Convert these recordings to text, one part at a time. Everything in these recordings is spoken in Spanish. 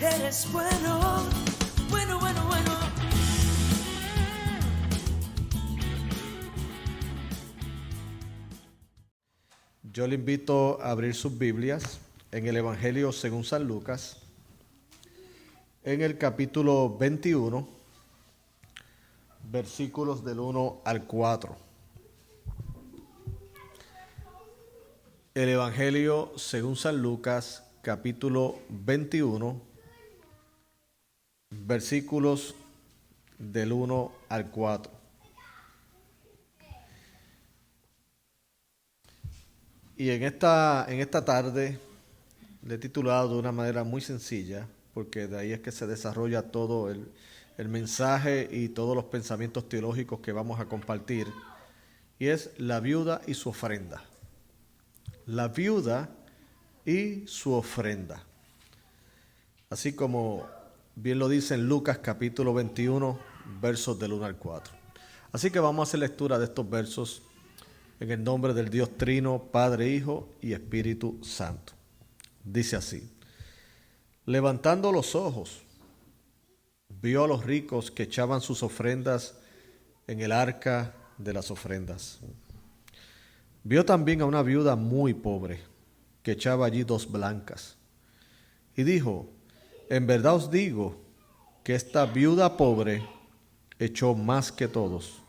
Eres bueno, bueno, bueno, bueno. Yo le invito a abrir sus Biblias en el Evangelio según San Lucas, en el capítulo 21, versículos del 1 al 4. El Evangelio según San Lucas, capítulo 21, versículos del 1 al 4. Y en esta tarde le he titulado de una manera muy sencilla, porque de ahí es que se desarrolla todo el mensaje y todos los pensamientos teológicos que vamos a compartir, y es la viuda y su ofrenda. La viuda y su ofrenda. Así como bien lo dice en Lucas capítulo 21, versos del 1 al 4. Así que vamos a hacer lectura de estos versos en el nombre del Dios Trino, Padre, Hijo y Espíritu Santo. Dice así: levantando los ojos, vio a los ricos que echaban sus ofrendas en el arca de las ofrendas. Vio también a una viuda muy pobre que echaba allí 2 blancas. Y dijo: en verdad os digo que esta viuda pobre echó más que todos,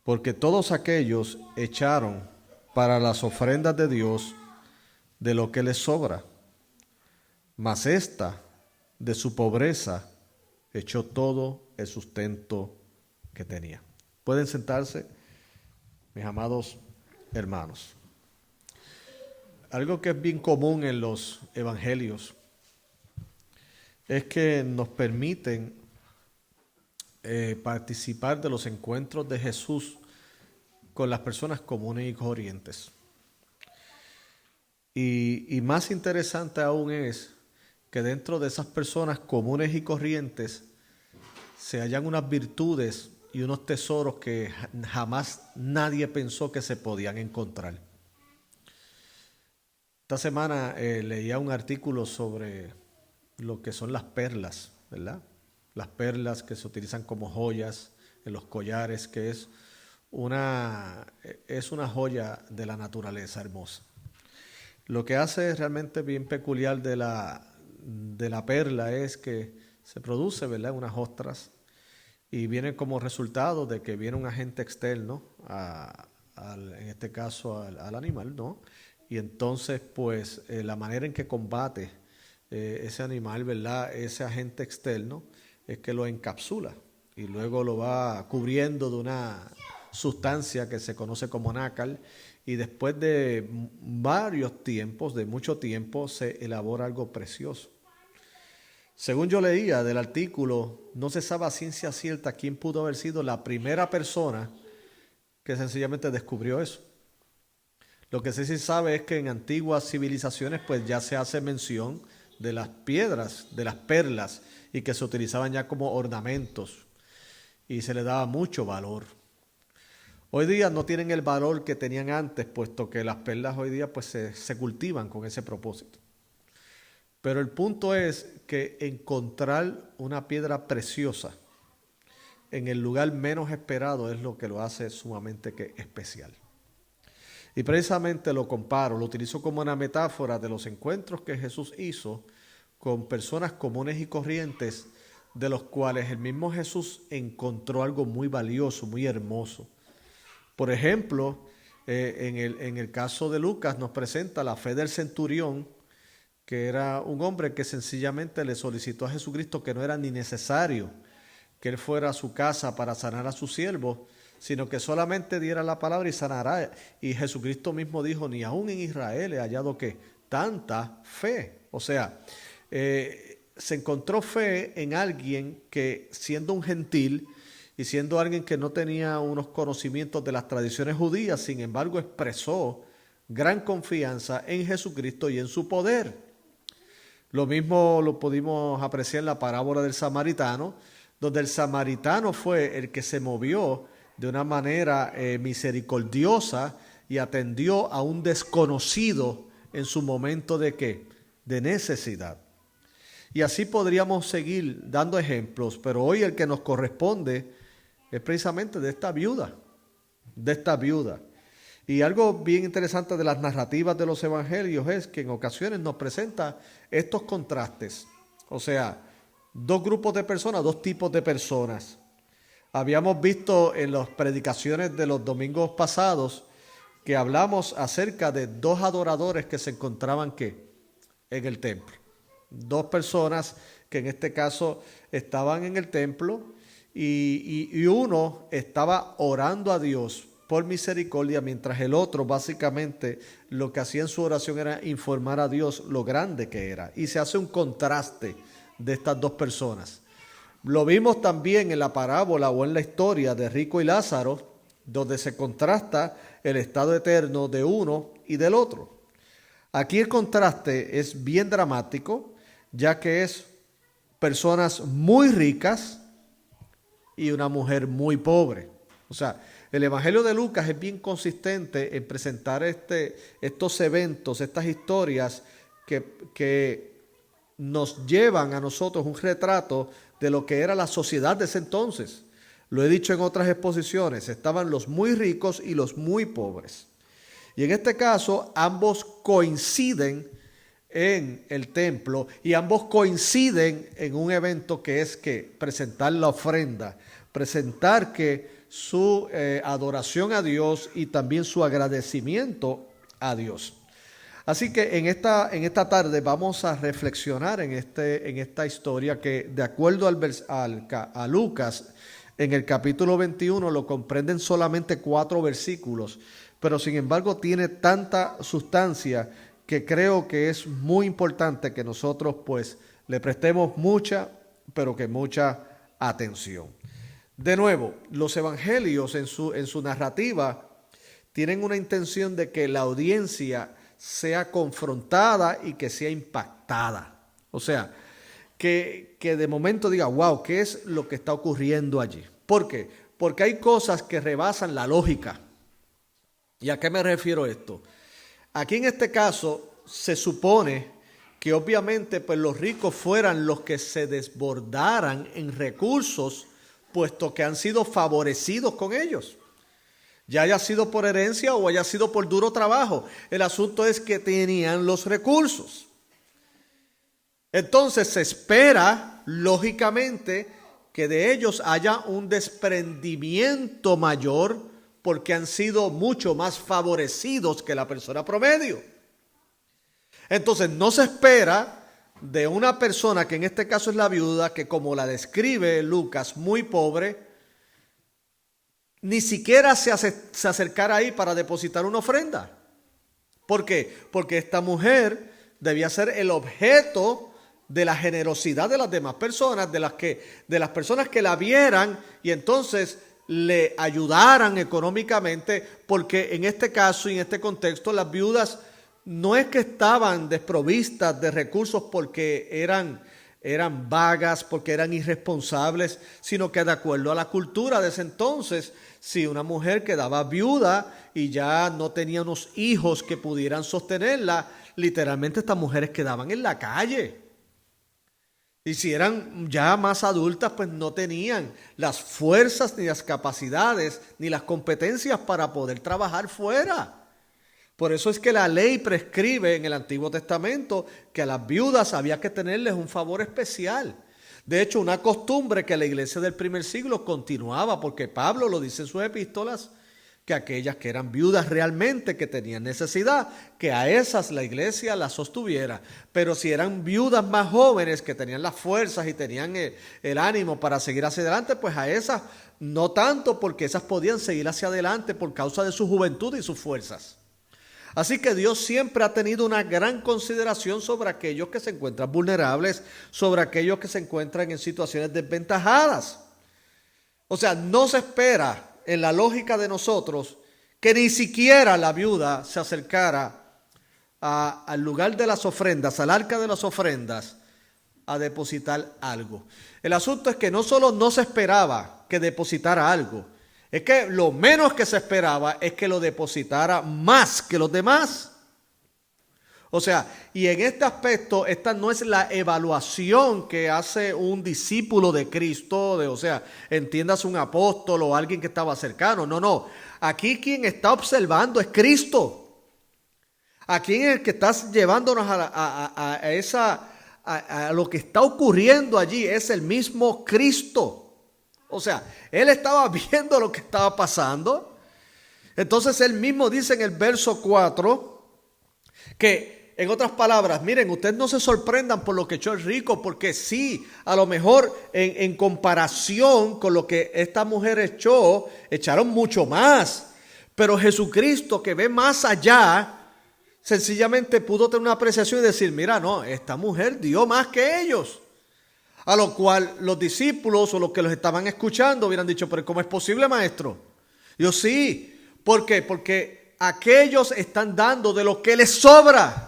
porque todos aquellos echaron para las ofrendas de Dios de lo que les sobra, mas esta de su pobreza echó todo el sustento que tenía. Pueden sentarse, mis amados hermanos. Algo que es bien común en los evangelios es que nos permiten participar de los encuentros de Jesús con las personas comunes y corrientes. Y más interesante aún es que dentro de esas personas comunes y corrientes se hallan unas virtudes y unos tesoros que jamás nadie pensó que se podían encontrar. Esta semana leía un artículo sobre lo que son las perlas, ¿verdad? Las perlas que se utilizan como joyas en los collares, que es una joya de la naturaleza hermosa. Lo que hace realmente bien peculiar de la perla es que se produce, ¿verdad?, unas ostras, y viene como resultado de que viene un agente externo, en este caso al animal, ¿no? Y entonces, pues, la manera en que combate ese animal, ¿verdad?, ese agente externo, es que lo encapsula y luego lo va cubriendo de una sustancia que se conoce como nácar, y después de varios tiempos, de mucho tiempo, se elabora algo precioso. Según yo leía del artículo, no se sabe a ciencia cierta quién pudo haber sido la primera persona que sencillamente descubrió eso. Lo que sí se sabe es que en antiguas civilizaciones pues ya se hace mención de las piedras, de las perlas, y que se utilizaban ya como ornamentos y se le daba mucho valor. Hoy día no tienen el valor que tenían antes, puesto que las perlas hoy día pues se cultivan con ese propósito. Pero el punto es que encontrar una piedra preciosa en el lugar menos esperado es lo que lo hace sumamente especial. Y precisamente lo comparo, lo utilizo como una metáfora de los encuentros que Jesús hizo con personas comunes y corrientes, de los cuales el mismo Jesús encontró algo muy valioso, muy hermoso. Por ejemplo, en el caso de Lucas nos presenta la fe del centurión, que era un hombre que sencillamente le solicitó a Jesucristo que no era ni necesario que él fuera a su casa para sanar a su siervo, sino que solamente diera la palabra y sanará. Y Jesucristo mismo dijo: ni aún en Israel he hallado que tanta fe. O sea, se encontró fe en alguien que, siendo un gentil y siendo alguien que no tenía unos conocimientos de las tradiciones judías, sin embargo expresó gran confianza en Jesucristo y en su poder. Lo mismo lo pudimos apreciar en la parábola del samaritano, donde el samaritano fue el que se movió de una manera misericordiosa y atendió a un desconocido en su momento de ¿qué? De necesidad. Y así podríamos seguir dando ejemplos, pero hoy el que nos corresponde es precisamente de esta viuda, de esta viuda. Y algo bien interesante de las narrativas de los evangelios es que en ocasiones nos presenta estos contrastes. O sea, dos grupos de personas, dos tipos de personas. Habíamos visto en las predicaciones de los domingos pasados que hablamos acerca de dos adoradores que se encontraban ¿qué? En el templo. Dos personas que en este caso estaban en el templo y uno estaba orando a Dios por misericordia, mientras el otro básicamente lo que hacía en su oración era informar a Dios lo grande que era. Y se hace un contraste de estas dos personas. Lo vimos también en la parábola o en la historia de Rico y Lázaro, donde se contrasta el estado eterno de uno y del otro. Aquí el contraste es bien dramático, ya que es personas muy ricas y una mujer muy pobre. O sea, el Evangelio de Lucas es bien consistente en presentar estos eventos, estas historias que nos llevan a nosotros un retrato de lo que era la sociedad de ese entonces. Lo he dicho en otras exposiciones, estaban los muy ricos y los muy pobres. Y en este caso, ambos coinciden en el templo y ambos coinciden en un evento que es que presentar la ofrenda, presentar que su adoración a Dios y también su agradecimiento a Dios. Así que en esta tarde vamos a reflexionar en esta historia que de acuerdo a Lucas, en el capítulo 21 lo comprenden solamente 4 versículos, pero sin embargo tiene tanta sustancia que creo que es muy importante que nosotros pues le prestemos mucha, pero que mucha atención. De nuevo, los evangelios en su narrativa tienen una intención de que la audiencia sea confrontada y que sea impactada. O sea, que de momento diga, wow, ¿qué es lo que está ocurriendo allí? ¿Por qué? Porque hay cosas que rebasan la lógica. ¿Y a qué me refiero esto? Aquí en este caso se supone que obviamente pues los ricos fueran los que se desbordaran en recursos, puesto que han sido favorecidos con ellos. Ya haya sido por herencia o haya sido por duro trabajo. El asunto es que tenían los recursos. Entonces se espera, lógicamente, que de ellos haya un desprendimiento mayor porque han sido mucho más favorecidos que la persona promedio. Entonces no se espera de una persona que en este caso es la viuda, que como la describe Lucas, muy pobre, ni siquiera se acercara ahí para depositar una ofrenda. ¿Por qué? Porque esta mujer debía ser el objeto de la generosidad de las demás personas, de las personas que la vieran y entonces le ayudaran económicamente, porque en este caso y en este contexto las viudas no es que estaban desprovistas de recursos porque eran vagas, porque eran irresponsables, sino que de acuerdo a la cultura de ese entonces, si una mujer quedaba viuda y ya no tenía unos hijos que pudieran sostenerla, literalmente estas mujeres quedaban en la calle. Y si eran ya más adultas, pues no tenían las fuerzas, ni las capacidades, ni las competencias para poder trabajar fuera. Por eso es que la ley prescribe en el Antiguo Testamento que a las viudas había que tenerles un favor especial. De hecho, una costumbre que la iglesia del primer siglo continuaba, porque Pablo lo dice en sus epístolas, que aquellas que eran viudas realmente, que tenían necesidad, que a esas la iglesia las sostuviera. Pero si eran viudas más jóvenes, que tenían las fuerzas y tenían el ánimo para seguir hacia adelante, pues a esas no tanto, porque esas podían seguir hacia adelante por causa de su juventud y sus fuerzas. Así que Dios siempre ha tenido una gran consideración sobre aquellos que se encuentran vulnerables, sobre aquellos que se encuentran en situaciones desventajadas. O sea, no se espera en la lógica de nosotros que ni siquiera la viuda se acercara al lugar de las ofrendas, al arca de las ofrendas, a depositar algo. El asunto es que no solo no se esperaba que depositara algo, es que lo menos que se esperaba es que lo depositara más que los demás. O sea, y en este aspecto, esta no es la evaluación que hace un discípulo de Cristo, o sea, entiendas un apóstol o alguien que estaba cercano. No, no. Aquí quien está observando es Cristo. Aquí es el que está llevándonos a lo que está ocurriendo allí, es el mismo Cristo. O sea, él estaba viendo lo que estaba pasando. Entonces él mismo dice en el verso 4 que, en otras palabras, miren, ustedes no se sorprendan por lo que echó el rico, porque sí, a lo mejor en comparación con lo que esta mujer echó, echaron mucho más. Pero Jesucristo, que ve más allá, sencillamente pudo tener una apreciación y decir, mira, no, esta mujer dio más que ellos. A lo cual los discípulos o los que los estaban escuchando hubieran dicho, pero ¿cómo es posible, maestro? Yo sí. ¿Por qué? Porque aquellos están dando de lo que les sobra.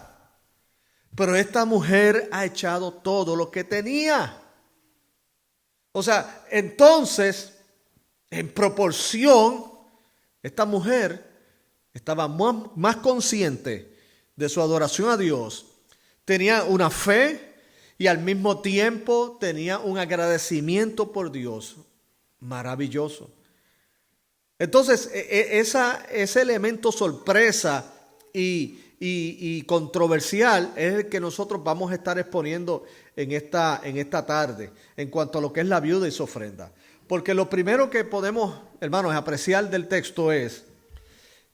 Pero esta mujer ha echado todo lo que tenía. O sea, entonces, en proporción, esta mujer estaba más consciente de su adoración a Dios. Tenía una fe y al mismo tiempo tenía un agradecimiento por Dios. Maravilloso. Entonces, ese elemento sorpresa y controversial es el que nosotros vamos a estar exponiendo en esta tarde en cuanto a lo que es la viuda y su ofrenda. Porque lo primero que podemos, hermanos, apreciar del texto es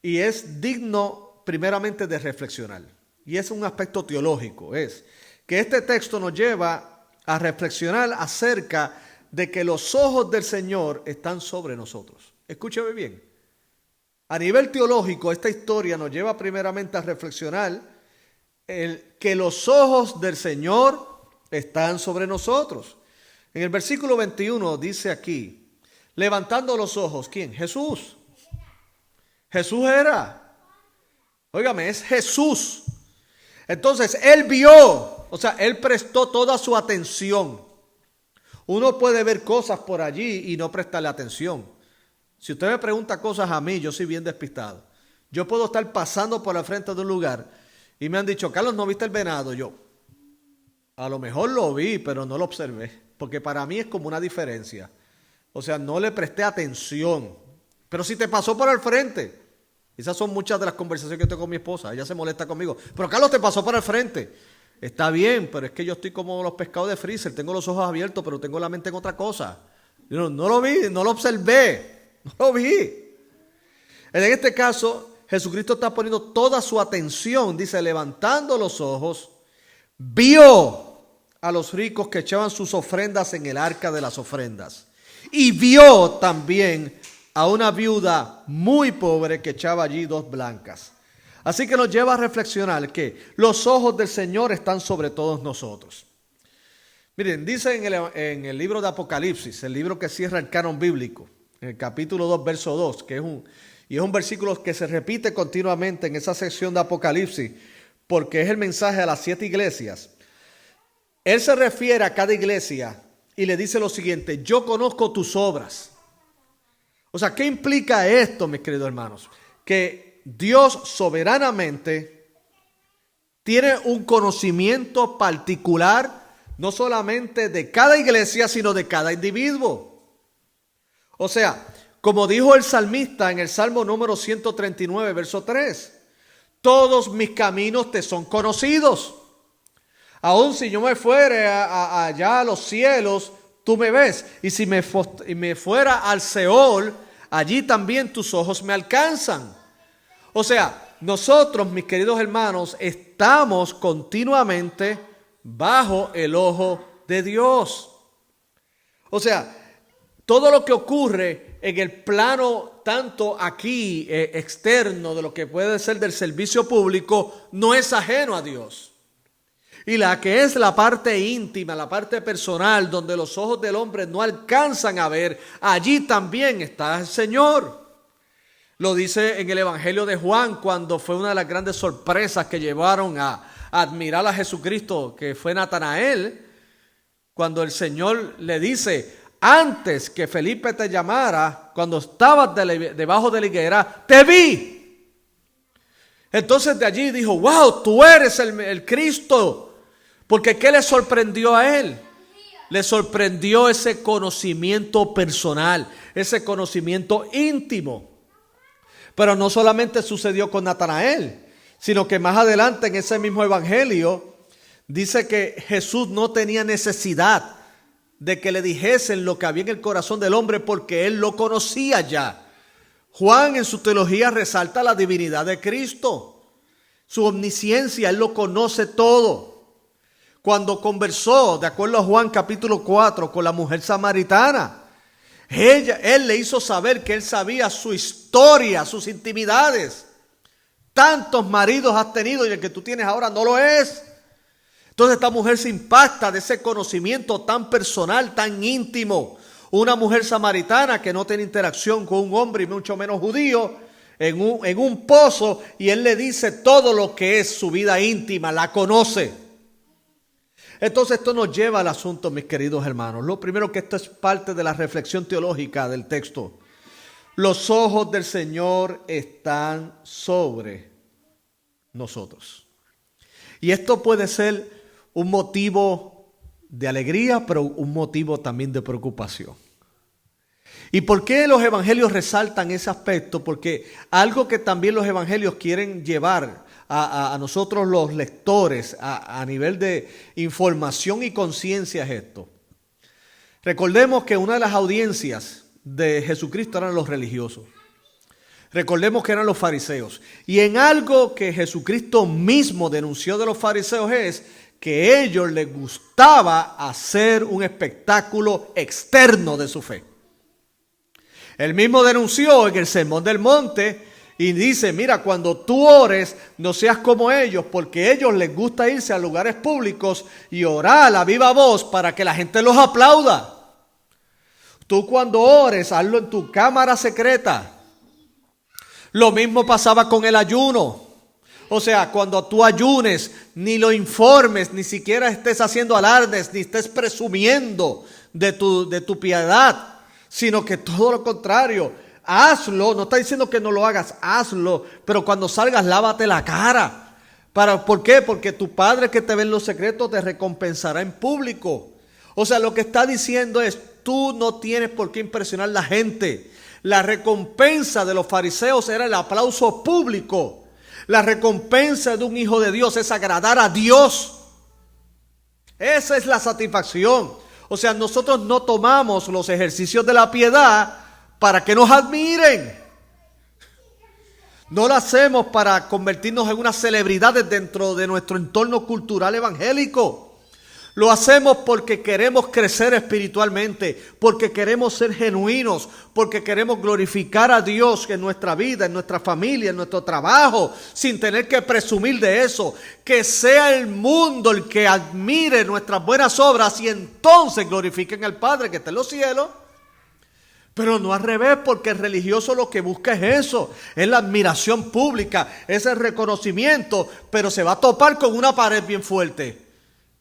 digno primeramente de reflexionar, y es un aspecto teológico, es que este texto nos lleva a reflexionar acerca de que los ojos del Señor están sobre nosotros. Escúcheme bien. A nivel teológico, esta historia nos lleva primeramente a reflexionar que los ojos del Señor están sobre nosotros. En el versículo 21 dice aquí, levantando los ojos, ¿quién? Jesús. Jesús era. Óigame, es Jesús. Entonces, él vio, o sea, él prestó toda su atención. Uno puede ver cosas por allí y no prestarle atención. Si usted me pregunta cosas a mí, yo soy bien despistado. Yo puedo estar pasando por la frente de un lugar y me han dicho, Carlos, ¿no viste el venado? Yo, a lo mejor lo vi, pero no lo observé, porque para mí es como una diferencia. O sea, no le presté atención. Pero si te pasó por el frente, esas son muchas de las conversaciones que tengo con mi esposa, ella se molesta conmigo. Pero Carlos, te pasó por el frente. Está bien, pero es que yo estoy como los pescados de freezer, tengo los ojos abiertos, pero tengo la mente en otra cosa. Yo no lo vi, no lo observé. No lo vi. En este caso, Jesucristo está poniendo toda su atención, dice, levantando los ojos, vio a los ricos que echaban sus ofrendas en el arca de las ofrendas. Y vio también a una viuda muy pobre que echaba allí 2 blancas. Así que nos lleva a reflexionar que los ojos del Señor están sobre todos nosotros. Miren, dice en el libro de Apocalipsis, el libro que cierra el canon bíblico, en el capítulo 2, verso 2, que es un versículo que se repite continuamente en esa sección de Apocalipsis, porque es el mensaje a las 7 iglesias. Él se refiere a cada iglesia y le dice lo siguiente: yo conozco tus obras. O sea, ¿qué implica esto, mis queridos hermanos? Que Dios soberanamente tiene un conocimiento particular, no solamente de cada iglesia, sino de cada individuo. O sea, como dijo el salmista en el Salmo número 139, verso 3, todos mis caminos te son conocidos. Aun si yo me fuere allá a los cielos, tú me ves. Y si me fuera al Seol, allí también tus ojos me alcanzan. O sea, nosotros, mis queridos hermanos, estamos continuamente bajo el ojo de Dios. O sea, todo lo que ocurre en el plano tanto aquí externo de lo que puede ser del servicio público no es ajeno a Dios. Y la que es la parte íntima, la parte personal, donde los ojos del hombre no alcanzan a ver, allí también está el Señor. Lo dice en el Evangelio de Juan, cuando fue una de las grandes sorpresas que llevaron a admirar a Jesucristo, que fue Natanael, cuando el Señor le dice: antes que Felipe te llamara, cuando estabas debajo de la higuera, te vi. Entonces de allí dijo, wow, tú eres el Cristo. Porque ¿qué le sorprendió a él? Le sorprendió ese conocimiento personal, ese conocimiento íntimo. Pero no solamente sucedió con Natanael, sino que más adelante en ese mismo evangelio dice que Jesús no tenía necesidad de que le dijesen lo que había en el corazón del hombre porque él lo conocía ya. Juan en su teología resalta la divinidad de Cristo, su omnisciencia, él lo conoce todo. Cuando conversó, de acuerdo a Juan capítulo 4, con la mujer samaritana, él le hizo saber que él sabía su historia, sus intimidades. Tantos maridos has tenido y el que tú tienes ahora no lo es. Entonces esta mujer se impacta de ese conocimiento tan personal, tan íntimo. Una mujer samaritana que no tiene interacción con un hombre y mucho menos judío, en un pozo, y él le dice todo lo que es su vida íntima, la conoce. Entonces esto nos lleva al asunto, mis queridos hermanos. Lo primero, que esto es parte de la reflexión teológica del texto. Los ojos del Señor están sobre nosotros. Y esto puede ser un motivo de alegría, pero un motivo también de preocupación. ¿Y por qué los evangelios resaltan ese aspecto? Porque algo que también los evangelios quieren llevar a nosotros los lectores a nivel de información y conciencia es esto. Recordemos que una de las audiencias de Jesucristo eran los religiosos. Recordemos que eran los fariseos. Y en algo que Jesucristo mismo denunció de los fariseos es que a ellos les gustaba hacer un espectáculo externo de su fe. Él mismo denunció en el Sermón del Monte y dice, mira, cuando tú ores, no seas como ellos, porque a ellos les gusta irse a lugares públicos y orar a viva voz para que la gente los aplauda. Tú cuando ores, hazlo en tu cámara secreta. Lo mismo pasaba con el ayuno. O sea, cuando tú ayunes, ni lo informes, ni siquiera estés haciendo alardes, ni estés presumiendo de tu piedad, sino que todo lo contrario. Hazlo, no está diciendo que no lo hagas, hazlo, pero cuando salgas lávate la cara. ¿Por qué? Porque tu Padre que te ve en los secretos te recompensará en público. O sea, lo que está diciendo es, tú no tienes por qué impresionar a la gente. La recompensa de los fariseos era el aplauso público. La recompensa de un hijo de Dios es agradar a Dios. Esa es la satisfacción. O sea, nosotros no tomamos los ejercicios de la piedad para que nos admiren. No lo hacemos para convertirnos en unas celebridades dentro de nuestro entorno cultural evangélico. Lo hacemos porque queremos crecer espiritualmente, porque queremos ser genuinos, porque queremos glorificar a Dios en nuestra vida, en nuestra familia, en nuestro trabajo, sin tener que presumir de eso. Que sea el mundo el que admire nuestras buenas obras y entonces glorifiquen al Padre que está en los cielos. Pero no al revés, porque el religioso lo que busca es eso, es la admiración pública, es el reconocimiento, pero se va a topar con una pared bien fuerte,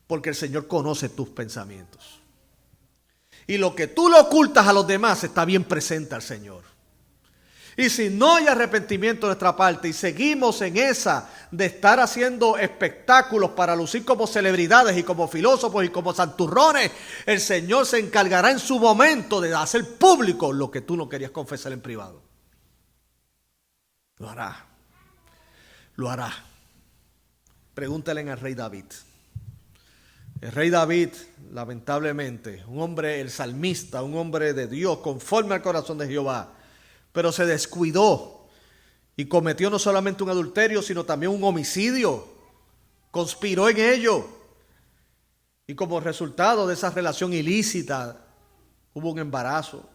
porque el Señor conoce tus pensamientos. Y lo que tú le ocultas a los demás está bien presente al Señor. Y si no hay arrepentimiento de nuestra parte y seguimos en esa de estar haciendo espectáculos para lucir como celebridades y como filósofos y como santurrones, el Señor se encargará en su momento de hacer público lo que tú no querías confesar en privado. Lo hará. Lo hará. Pregúntale al rey David. El rey David, lamentablemente, un hombre, el salmista, un hombre de Dios, conforme al corazón de Jehová, pero se descuidó y cometió no solamente un adulterio, sino también un homicidio. Conspiró en ello. Y como resultado de esa relación ilícita, hubo un embarazo.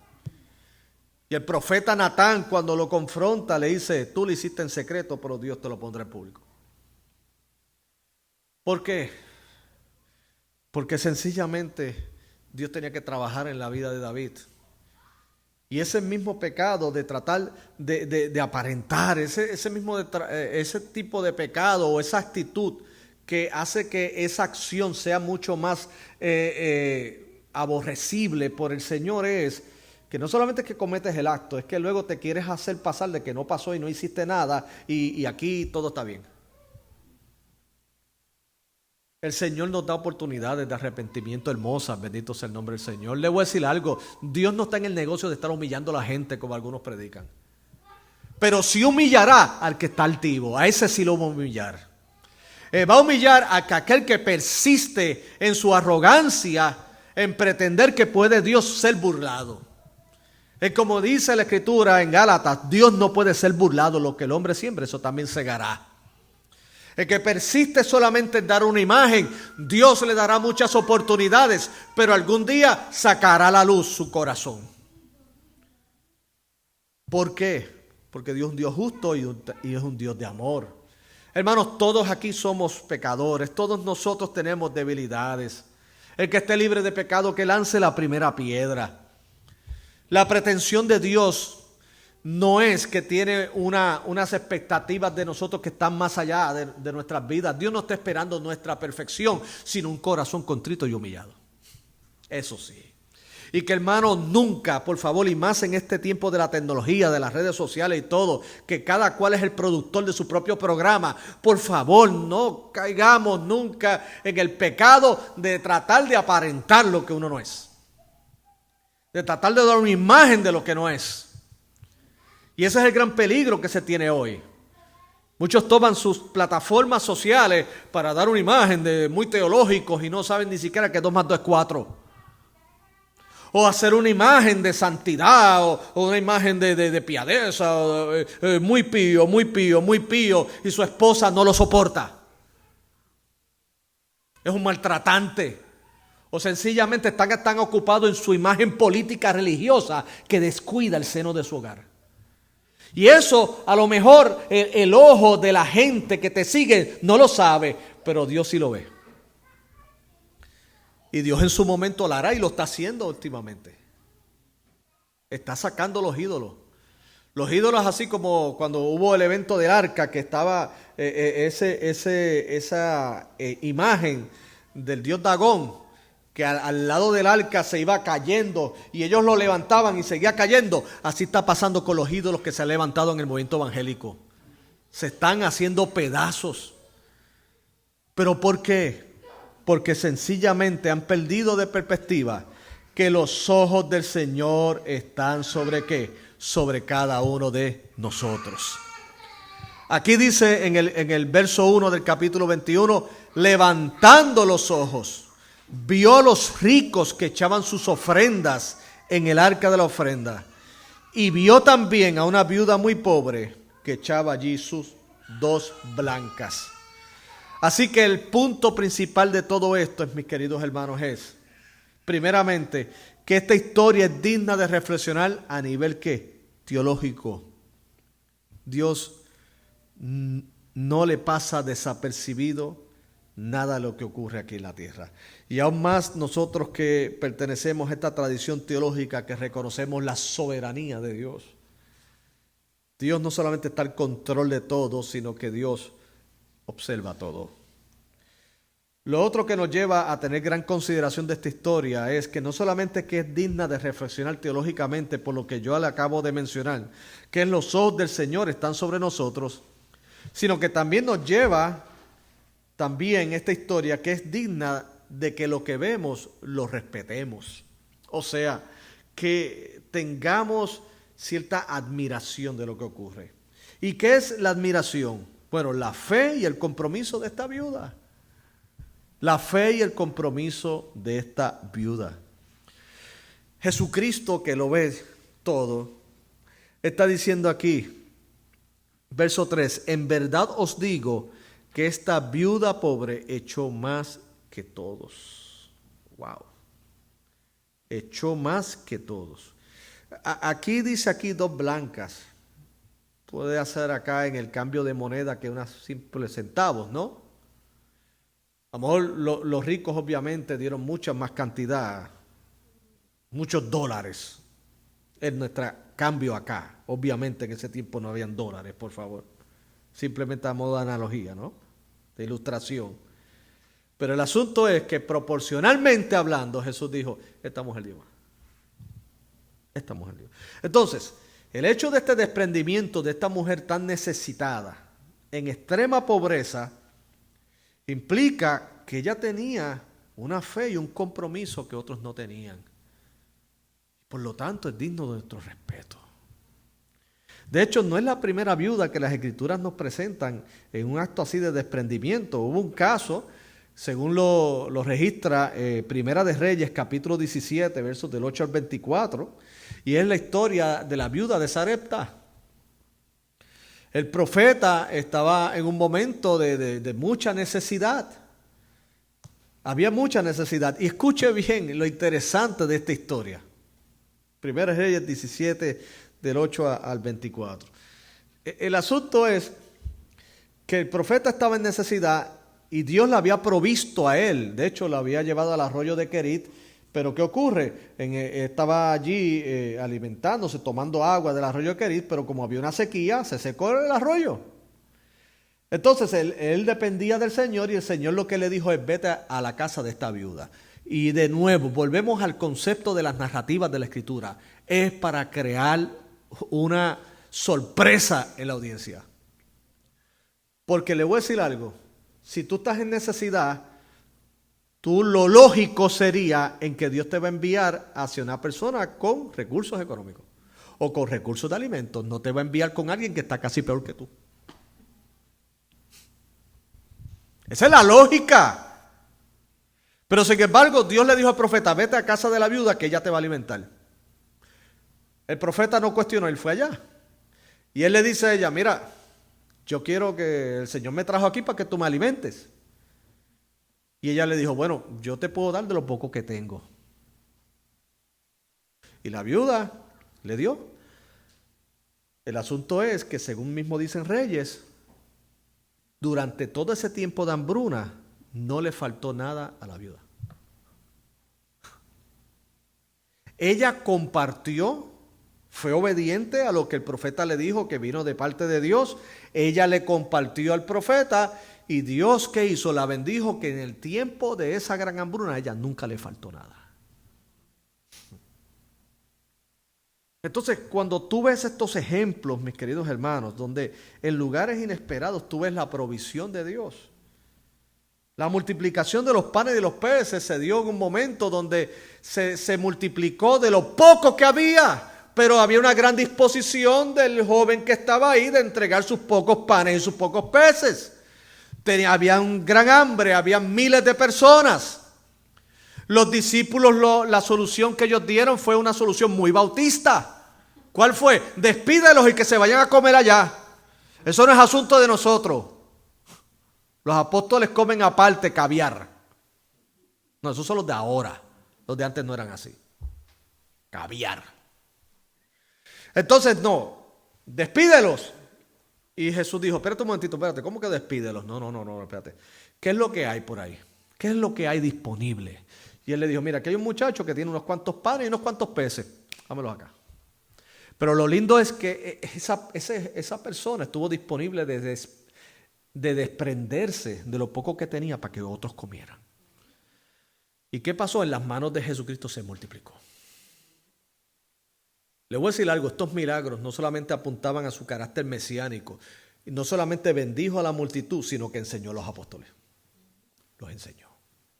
Y el profeta Natán, cuando lo confronta, le dice, tú lo hiciste en secreto, pero Dios te lo pondrá en público. ¿Por qué? Porque sencillamente Dios tenía que trabajar en la vida de David. Y ese mismo pecado de tratar de aparentar, ese tipo de pecado o esa actitud que hace que esa acción sea mucho más aborrecible por el Señor es que no solamente es que cometes el acto, es que luego te quieres hacer pasar de que no pasó y no hiciste nada y aquí todo está bien. El Señor nos da oportunidades de arrepentimiento hermosas, bendito sea el nombre del Señor. Le voy a decir algo, Dios no está en el negocio de estar humillando a la gente como algunos predican. Pero sí humillará al que está altivo, a ese sí lo va a humillar. Va a humillar a aquel que persiste en su arrogancia, en pretender que puede Dios ser burlado. Es como dice la Escritura en Gálatas, Dios no puede ser burlado, lo que el hombre siembra, eso también segará. El que persiste solamente en dar una imagen, Dios le dará muchas oportunidades, pero algún día sacará a la luz su corazón. ¿Por qué? Porque Dios es un Dios justo y es un Dios de amor. Hermanos, todos aquí somos pecadores, todos nosotros tenemos debilidades. El que esté libre de pecado, que lance la primera piedra. La pretensión de Dios no es que tiene unas expectativas de nosotros que están más allá de nuestras vidas. Dios no está esperando nuestra perfección, sino un corazón contrito y humillado. Eso sí. Y que hermanos, nunca, por favor, y más en este tiempo de la tecnología, de las redes sociales y todo, que cada cual es el productor de su propio programa, por favor, no caigamos nunca en el pecado de tratar de aparentar lo que uno no es. De tratar de dar una imagen de lo que no es. Y ese es el gran peligro que se tiene hoy. Muchos toman sus plataformas sociales para dar una imagen de muy teológicos y no saben ni siquiera que 2 más 2 es 4. O hacer una imagen de santidad o una imagen de piadeza, muy pío, muy pío, muy pío, y su esposa no lo soporta. Es un maltratante. O sencillamente están tan ocupados en su imagen política religiosa que descuida el seno de su hogar. Y eso a lo mejor el ojo de la gente que te sigue no lo sabe, pero Dios sí lo ve. Y Dios en su momento lo hará y lo está haciendo últimamente. Está sacando los ídolos. Los ídolos, así como cuando hubo el evento del arca, que estaba esa imagen del dios Dagón, que al lado del arca se iba cayendo y ellos lo levantaban y seguía cayendo. Así está pasando con los ídolos que se han levantado en el movimiento evangélico. Se están haciendo pedazos. ¿Pero por qué? Porque sencillamente han perdido de perspectiva que los ojos del Señor están sobre ¿qué? Sobre cada uno de nosotros. Aquí dice en el verso 1 del capítulo 21, levantando los ojos, vio a los ricos que echaban sus ofrendas en el arca de la ofrenda. Y vio también a una viuda muy pobre que echaba allí sus 2 blancas. Así que el punto principal de todo esto, mis queridos hermanos, es, primeramente, que esta historia es digna de reflexionar a nivel ¿qué? Teológico. Dios no le pasa desapercibido nada de lo que ocurre aquí en la tierra. Y aún más nosotros que pertenecemos a esta tradición teológica, que reconocemos la soberanía de Dios. Dios no solamente está al control de todo, sino que Dios observa todo. Lo otro que nos lleva a tener gran consideración de esta historia es que no solamente que es digna de reflexionar teológicamente por lo que yo le acabo de mencionar, que los ojos del Señor están sobre nosotros, sino que también nos lleva también esta historia que es digna de que lo que vemos lo respetemos. O sea, que tengamos cierta admiración de lo que ocurre. ¿Y qué es la admiración? Bueno, la fe y el compromiso de esta viuda. La fe y el compromiso de esta viuda. Jesucristo, que lo ve todo, está diciendo aquí, verso 3, en verdad os digo que esta viuda pobre echó más que todos. Wow. Echó más que todos. Aquí dice aquí 2 blancas. Puede hacer acá en el cambio de moneda que unos simples centavos, ¿no? A lo mejor los ricos obviamente dieron mucha más cantidad, muchos dólares en nuestro cambio acá. Obviamente en ese tiempo no habían dólares, por favor. Simplemente a modo de analogía, ¿no? De ilustración. Pero el asunto es que proporcionalmente hablando, Jesús dijo, esta mujer dio más. Esta mujer dio. Entonces, el hecho de este desprendimiento de esta mujer tan necesitada, en extrema pobreza, implica que ella tenía una fe y un compromiso que otros no tenían. Por lo tanto, es digno de nuestro respeto. De hecho, no es la primera viuda que las Escrituras nos presentan en un acto así de desprendimiento. Hubo un caso, según lo registra Primera de Reyes, capítulo 17, versos del 8 al 24, y es la historia de la viuda de Sarepta. El profeta estaba en un momento de mucha necesidad. Había mucha necesidad. Y escuche bien lo interesante de esta historia. Primera Reyes 17, del 8 al 24. El asunto es que el profeta estaba en necesidad y Dios le había provisto a él. De hecho, lo había llevado al arroyo de Querit. Pero ¿qué ocurre? Estaba allí alimentándose, tomando agua del arroyo de Querit, pero como había una sequía, se secó el arroyo. Entonces él dependía del Señor y el Señor lo que le dijo es: vete a la casa de esta viuda. Y de nuevo, volvemos al concepto de las narrativas de la Escritura. Es para crear una sorpresa en la audiencia. Porque le voy a decir algo. Si tú estás en necesidad, lo lógico sería en que Dios te va a enviar hacia una persona con recursos económicos o con recursos de alimentos. No te va a enviar con alguien que está casi peor que tú. Esa es la lógica. Pero sin embargo, Dios le dijo al profeta: vete a casa de la viuda que ella te va a alimentar. El profeta no cuestionó, él fue allá. Y él le dice a ella: mira, yo quiero que el Señor me trajo aquí para que tú me alimentes. Y ella le dijo: bueno, yo te puedo dar de lo poco que tengo. Y la viuda le dio. El asunto es que, según mismo dicen Reyes, durante todo ese tiempo de hambruna, no le faltó nada a la viuda. Ella compartió, fue obediente a lo que el profeta le dijo, que vino de parte de Dios. Ella le compartió al profeta y Dios, ¿qué hizo? La bendijo, que en el tiempo de esa gran hambruna a ella nunca le faltó nada. Entonces, cuando tú ves estos ejemplos, mis queridos hermanos, donde en lugares inesperados tú ves la provisión de Dios. La multiplicación de los panes y de los peces se dio en un momento donde se multiplicó de lo poco que había, pero había una gran disposición del joven que estaba ahí de entregar sus pocos panes y sus pocos peces. Había un gran hambre, había miles de personas. Los discípulos, la solución que ellos dieron fue una solución muy bautista. ¿Cuál fue? Despídelos y que se vayan a comer allá. Eso no es asunto de nosotros. Los apóstoles comen aparte caviar. No, esos son los de ahora. Los de antes no eran así. Caviar. Entonces, no, despídelos. Y Jesús dijo: espérate un momentito, espérate, ¿cómo que despídelos? No, espérate. ¿Qué es lo que hay por ahí? ¿Qué es lo que hay disponible? Y él le dijo: mira, aquí hay un muchacho que tiene unos cuantos panes y unos cuantos peces. Dámelos acá. Pero lo lindo es que esa persona estuvo disponible de desprenderse de lo poco que tenía para que otros comieran. ¿Y qué pasó? En las manos de Jesucristo se multiplicó. Le voy a decir algo: estos milagros no solamente apuntaban a su carácter mesiánico, no solamente bendijo a la multitud, sino que enseñó a los apóstoles. Los enseñó.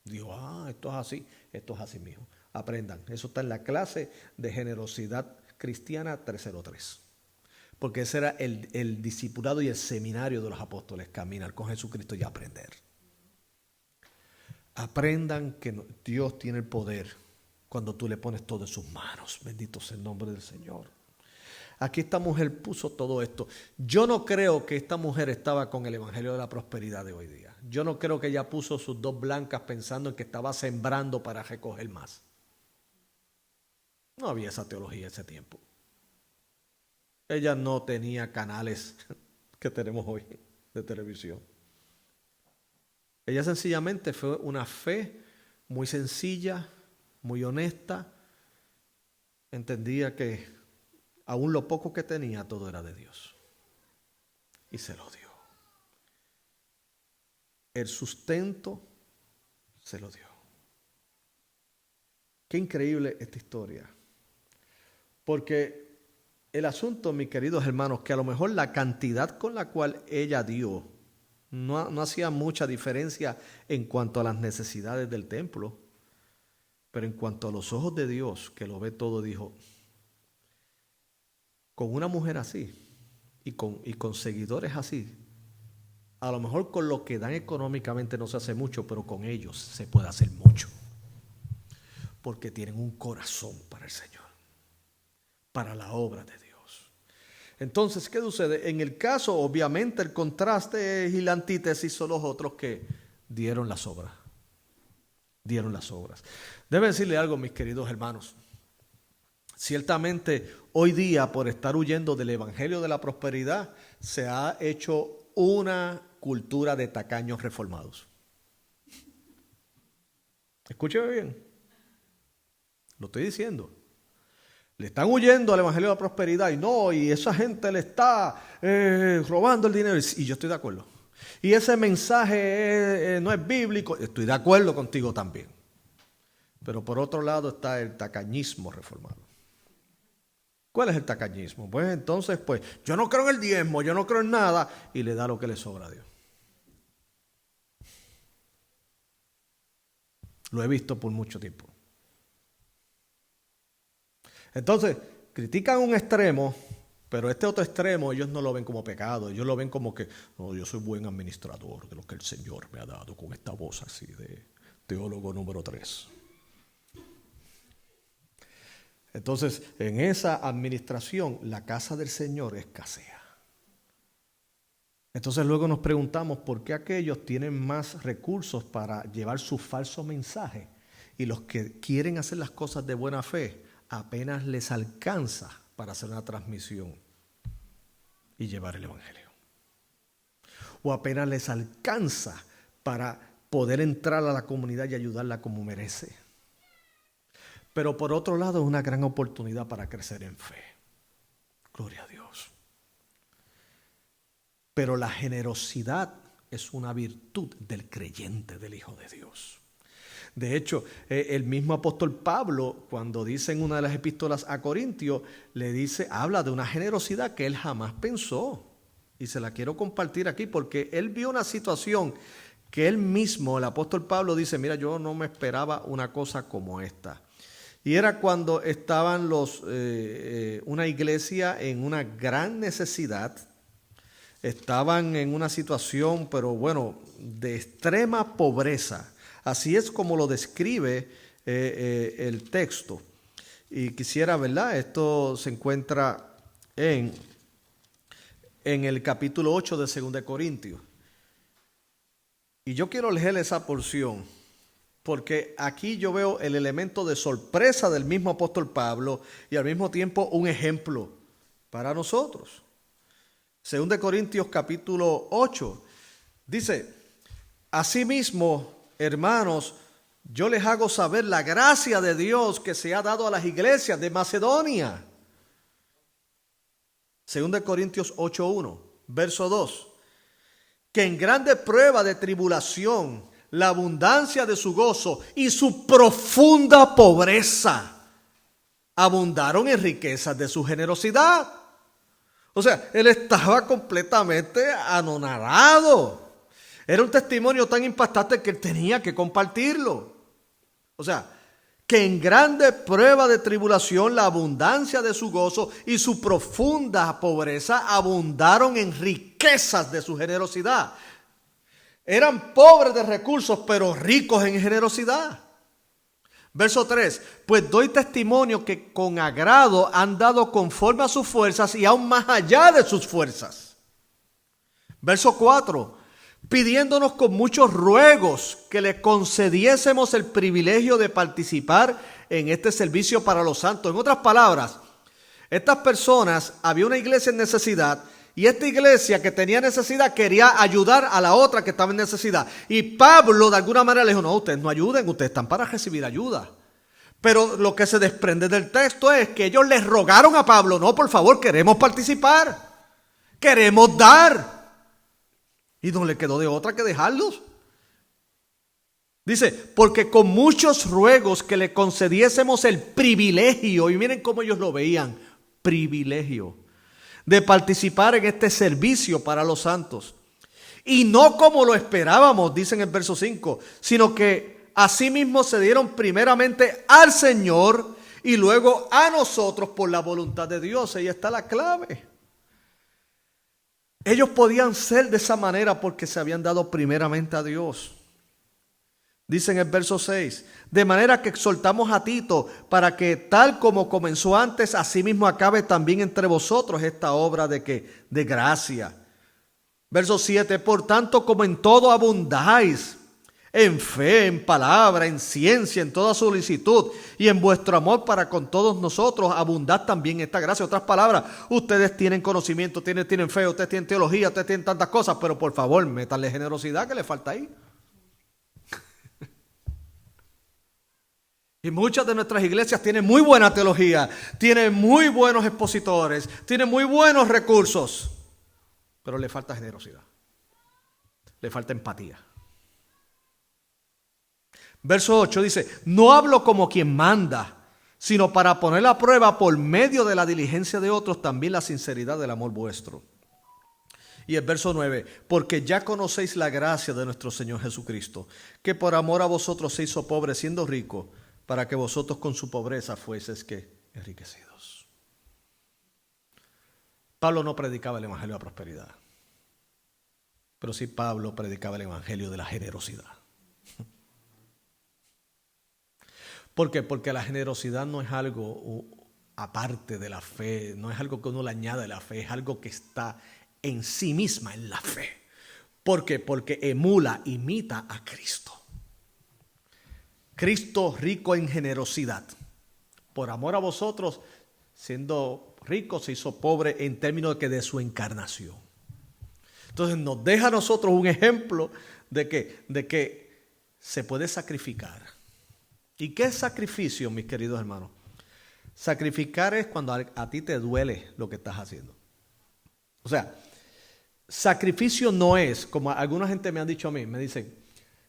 Dijo: esto es así, mijo. Aprendan. Eso está en la clase de generosidad cristiana 303. Porque ese era el discipulado y el seminario de los apóstoles: caminar con Jesucristo y aprender. Aprendan que Dios tiene el poder cuando tú le pones todo en sus manos. Bendito sea el nombre del Señor. Aquí esta mujer puso todo esto. Yo no creo que esta mujer estaba con el evangelio de la prosperidad de hoy día. Yo no creo que ella puso sus dos blancas pensando en que estaba sembrando para recoger más. No había esa teología en ese tiempo. Ella no tenía canales que tenemos hoy de televisión. Ella sencillamente fue una fe muy sencilla, muy honesta. Entendía que aún lo poco que tenía, todo era de Dios. Y se lo dio. El sustento se lo dio. Qué increíble esta historia. Porque el asunto, mis queridos hermanos, que a lo mejor la cantidad con la cual ella dio no hacía mucha diferencia en cuanto a las necesidades del templo, pero en cuanto a los ojos de Dios, que lo ve todo, dijo, con una mujer así y con seguidores así, a lo mejor con lo que dan económicamente no se hace mucho, pero con ellos se puede hacer mucho, porque tienen un corazón para el Señor, para la obra de Dios. Entonces, ¿qué sucede? En el caso, obviamente, el contraste y la antítesis son los otros que dieron las obras. Dieron las obras. Debo decirle algo, mis queridos hermanos. Ciertamente, hoy día, por estar huyendo del evangelio de la prosperidad, se ha hecho una cultura de tacaños reformados. Escúcheme bien. Lo estoy diciendo. Le están huyendo al evangelio de la prosperidad y esa gente le está robando el dinero. Y yo estoy de acuerdo. Y ese mensaje no es bíblico. Estoy de acuerdo contigo también. Pero por otro lado está el tacañismo reformado. ¿Cuál es el tacañismo? Pues entonces, yo no creo en el diezmo, yo no creo en nada, y le da lo que le sobra a Dios. Lo he visto por mucho tiempo. Entonces, critican un extremo, pero este otro extremo ellos no lo ven como pecado, ellos lo ven como que, no, yo soy buen administrador de lo que el Señor me ha dado, con esta voz así de teólogo número 3. Entonces, en esa administración, la casa del Señor escasea. Entonces luego nos preguntamos por qué aquellos tienen más recursos para llevar su falso mensaje y los que quieren hacer las cosas de buena fe apenas les alcanza para hacer una transmisión y llevar el evangelio. O apenas les alcanza para poder entrar a la comunidad y ayudarla como merece. Pero por otro lado es una gran oportunidad para crecer en fe. Gloria a Dios. Pero la generosidad es una virtud del creyente, del Hijo de Dios. De hecho, el mismo apóstol Pablo, cuando dice en una de las epístolas a Corintios, habla de una generosidad que él jamás pensó. Y se la quiero compartir aquí porque él vio una situación que él mismo, el apóstol Pablo, dice, mira, yo no me esperaba una cosa como esta. Y era cuando estaban una iglesia en una gran necesidad. Estaban en una situación, pero bueno, de extrema pobreza. Así es como lo describe el texto. Y quisiera, ¿verdad? Esto se encuentra en el capítulo 8 de 2 Corintios. Y yo quiero leer esa porción, porque aquí yo veo el elemento de sorpresa del mismo apóstol Pablo y al mismo tiempo un ejemplo para nosotros. 2 Corintios capítulo 8 dice, asimismo, hermanos, yo les hago saber la gracia de Dios que se ha dado a las iglesias de Macedonia. 2 Corintios 8:1, verso 2, que en grande prueba de tribulación, la abundancia de su gozo y su profunda pobreza abundaron en riquezas de su generosidad. O sea, él estaba completamente anonadado. Era un testimonio tan impactante que él tenía que compartirlo. O sea, que en grande prueba de tribulación la abundancia de su gozo y su profunda pobreza abundaron en riquezas de su generosidad. Eran pobres de recursos, pero ricos en generosidad. Verso 3, pues doy testimonio que con agrado han dado conforme a sus fuerzas y aún más allá de sus fuerzas. Verso 4, pidiéndonos con muchos ruegos que le concediésemos el privilegio de participar en este servicio para los santos. En otras palabras, estas personas, había una iglesia en necesidad y esta iglesia que tenía necesidad quería ayudar a la otra que estaba en necesidad. Y Pablo de alguna manera le dijo, no, ustedes no ayuden, ustedes están para recibir ayuda. Pero lo que se desprende del texto es que ellos les rogaron a Pablo, no, por favor, queremos participar, queremos dar. Y no le quedó de otra que dejarlos. Dice, porque con muchos ruegos que le concediésemos el privilegio, y miren cómo ellos lo veían, privilegio, de participar en este servicio para los santos. Y no como lo esperábamos, dice en el verso 5, sino que asimismo se dieron primeramente al Señor y luego a nosotros por la voluntad de Dios. Ahí está la clave. Ellos podían ser de esa manera porque se habían dado primeramente a Dios. Dice en el verso 6, de manera que exhortamos a Tito para que tal como comenzó antes, asimismo acabe también entre vosotros esta obra de gracia. Verso 7, por tanto como en todo abundáis, en fe, en palabra, en ciencia, en toda solicitud y en vuestro amor para con todos nosotros, abundad también esta gracia. Otras palabras, ustedes tienen conocimiento, tienen fe, ustedes tienen teología, ustedes tienen tantas cosas, pero por favor, métanle generosidad que le falta ahí. Y muchas de nuestras iglesias tienen muy buena teología, tienen muy buenos expositores, tienen muy buenos recursos, pero le falta generosidad, le falta empatía. Verso 8 dice, no hablo como quien manda, sino para poner a prueba por medio de la diligencia de otros también la sinceridad del amor vuestro. Y el verso 9, porque ya conocéis la gracia de nuestro Señor Jesucristo, que por amor a vosotros se hizo pobre siendo rico, para que vosotros con su pobreza fueseis ¿qué? Enriquecidos. Pablo no predicaba el evangelio de la prosperidad, pero sí Pablo predicaba el evangelio de la generosidad. ¿Por qué? Porque la generosidad no es algo aparte de la fe, no es algo que uno le añade a la fe, es algo que está en sí misma en la fe. ¿Por qué? Porque imita a Cristo. Cristo rico en generosidad. Por amor a vosotros, siendo rico, se hizo pobre en términos de su encarnación. Entonces nos deja a nosotros un ejemplo de que se puede sacrificar. ¿Y qué es sacrificio, mis queridos hermanos? Sacrificar es cuando a ti te duele lo que estás haciendo. O sea, sacrificio no es, como alguna gente me ha dicho a mí, me dicen,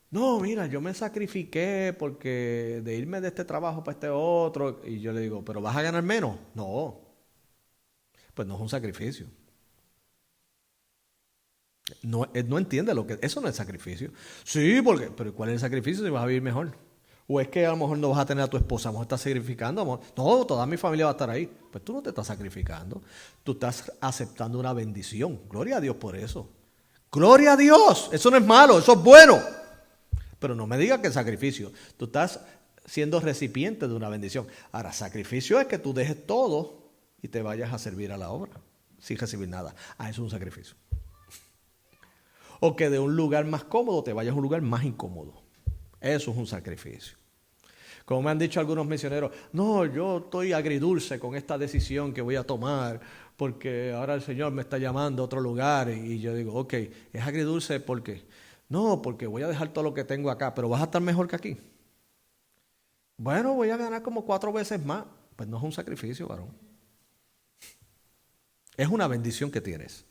no, mira, yo me sacrifiqué porque de irme de este trabajo para este otro. Y yo le digo, ¿pero vas a ganar menos? No, pues no es un sacrificio. No entiende lo que, eso no es sacrificio. Sí, pero ¿cuál es el sacrificio si vas a vivir mejor? O es que a lo mejor no vas a tener a tu esposa, a lo mejor estás sacrificando, amor. No, toda mi familia va a estar ahí. Pues tú no te estás sacrificando, tú estás aceptando una bendición. Gloria a Dios por eso. Gloria a Dios, eso no es malo, eso es bueno. Pero no me digas que es sacrificio. Tú estás siendo recipiente de una bendición. Ahora, sacrificio es que tú dejes todo y te vayas a servir a la obra sin recibir nada. Eso es un sacrificio. O que de un lugar más cómodo te vayas a un lugar más incómodo. Eso es un sacrificio. Como me han dicho algunos misioneros, no, yo estoy agridulce con esta decisión que voy a tomar porque ahora el Señor me está llamando a otro lugar. Y yo digo, ok, es agridulce porque... No, porque voy a dejar todo lo que tengo acá, pero vas a estar mejor que aquí. Bueno, voy a ganar como 4 veces más. Pues no es un sacrificio, varón. Es una bendición que tienes.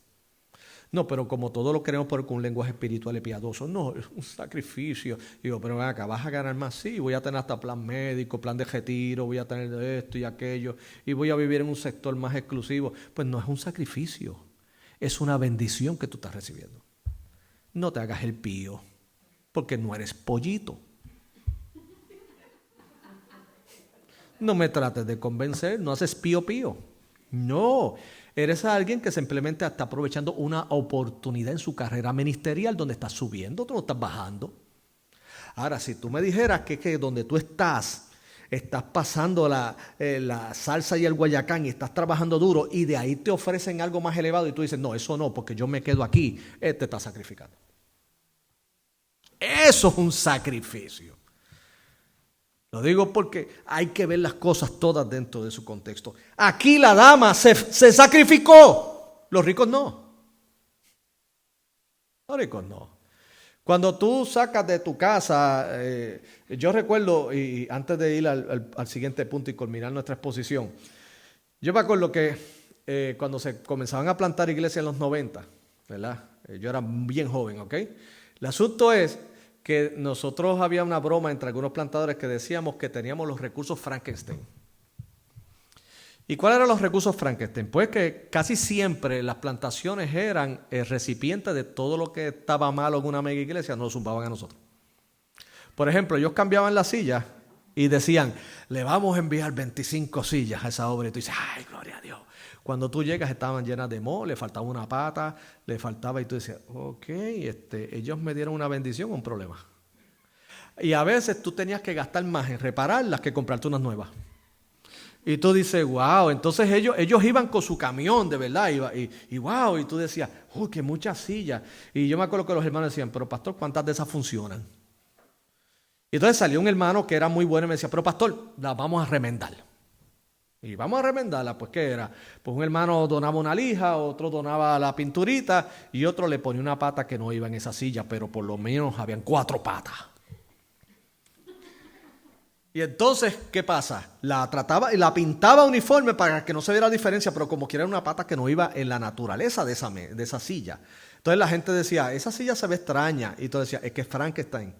No, pero como todo lo queremos por con un lenguaje espiritual y piadoso, no, es un sacrificio. Digo, pero ven acá, ¿vas a ganar más? Sí, voy a tener hasta plan médico, plan de retiro, voy a tener esto y aquello, y voy a vivir en un sector más exclusivo. Pues no es un sacrificio, es una bendición que tú estás recibiendo. No te hagas el pío, porque no eres pollito. No me trates de convencer, no haces pío. No, eres alguien que simplemente está aprovechando una oportunidad en su carrera ministerial donde estás subiendo, tú no estás bajando. Ahora, si tú me dijeras que donde tú estás pasando la salsa y el guayacán y estás trabajando duro y de ahí te ofrecen algo más elevado y tú dices, no, eso no, porque yo me quedo aquí, te está sacrificando. Eso es un sacrificio. Lo digo porque hay que ver las cosas todas dentro de su contexto. Aquí la dama se sacrificó, los ricos no. Los ricos no. Cuando tú sacas de tu casa, yo recuerdo, y antes de ir al siguiente punto y culminar nuestra exposición, yo me acuerdo que cuando se comenzaban a plantar iglesias en los 90, ¿verdad? Yo era bien joven, ¿ok? El asunto es que nosotros había una broma entre algunos plantadores que decíamos que teníamos los recursos Frankenstein. ¿Y cuáles eran los recursos Frankenstein? Pues que casi siempre las plantaciones eran el recipiente de todo lo que estaba malo en una mega iglesia, nos lo zumbaban a nosotros. Por ejemplo, ellos cambiaban las sillas y decían, le vamos a enviar 25 sillas a esa obra. Y tú dices, ay, gloria a Dios. Cuando tú llegas estaban llenas de moho, le faltaba una pata, le faltaba, y tú decías, ok, ellos me dieron una bendición o un problema. Y a veces tú tenías que gastar más en repararlas que comprarte unas nuevas. Y tú dices, wow, entonces ellos iban con su camión, de verdad, y wow, y tú decías, uy, qué muchas sillas. Y yo me acuerdo que los hermanos decían, pero pastor, ¿cuántas de esas funcionan? Y entonces salió un hermano que era muy bueno y me decía, pero pastor, las vamos a remendar. Y vamos a remendarla, pues ¿qué era? Pues un hermano donaba una lija, otro donaba la pinturita y otro le ponía una pata que no iba en esa silla, pero por lo menos habían 4 patas. Y entonces, ¿qué pasa? La trataba y la pintaba uniforme para que no se viera la diferencia, pero como quiera era una pata que no iba en la naturaleza de esa silla. Entonces la gente decía, esa silla se ve extraña. Y tú decías, es que es Frankenstein.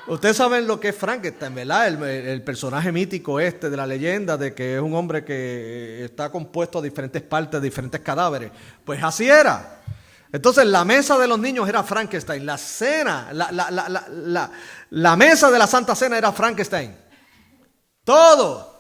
Ustedes saben lo que es Frankenstein, ¿verdad? El personaje mítico de la leyenda de que es un hombre que está compuesto de diferentes partes, de diferentes cadáveres. Pues así era. Entonces la mesa de los niños era Frankenstein. La cena, la mesa de la Santa Cena era Frankenstein. Todo.